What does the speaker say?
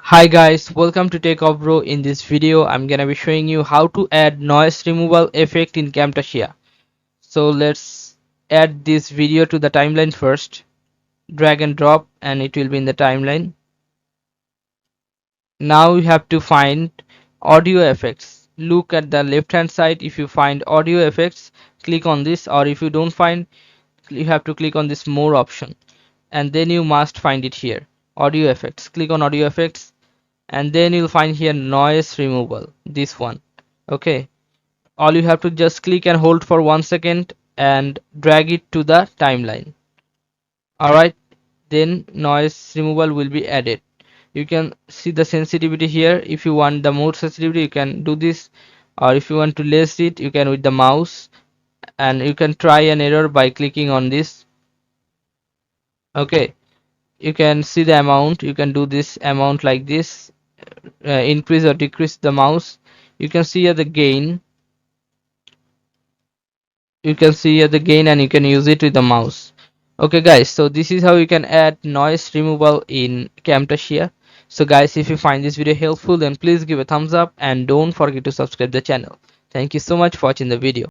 Hi guys, welcome to Techavro. In this video, I'm gonna be showing you how to add noise removal effect in Camtasia. So let's add this video to the timeline first. Drag and drop and it will be in the timeline. Now you have to find audio effects. Look at the left hand side. If you find audio effects, click on this, or if you don't find, you have to click on this more option, and then you must find it here, audio effects. Click on audio effects and then you'll find here noise removal, this one. Okay, all you have to just click and hold for 1 second and drag it to the timeline. Alright, then noise removal will be added. You can see the sensitivity here. If you want the more sensitivity, you can do this, or if you want to less it, you can with the mouse, and you can try an error by clicking on this. Okay, you can see the amount. You can do this amount like this, increase or decrease the mouse. You can see here the gain. You can see here the gain and you can use it with the mouse. Okay guys, so this is how you can add noise removal in Camtasia. So guys, if you find this video helpful, then please give a thumbs up and don't forget to subscribe the channel. Thank you so much for watching the video.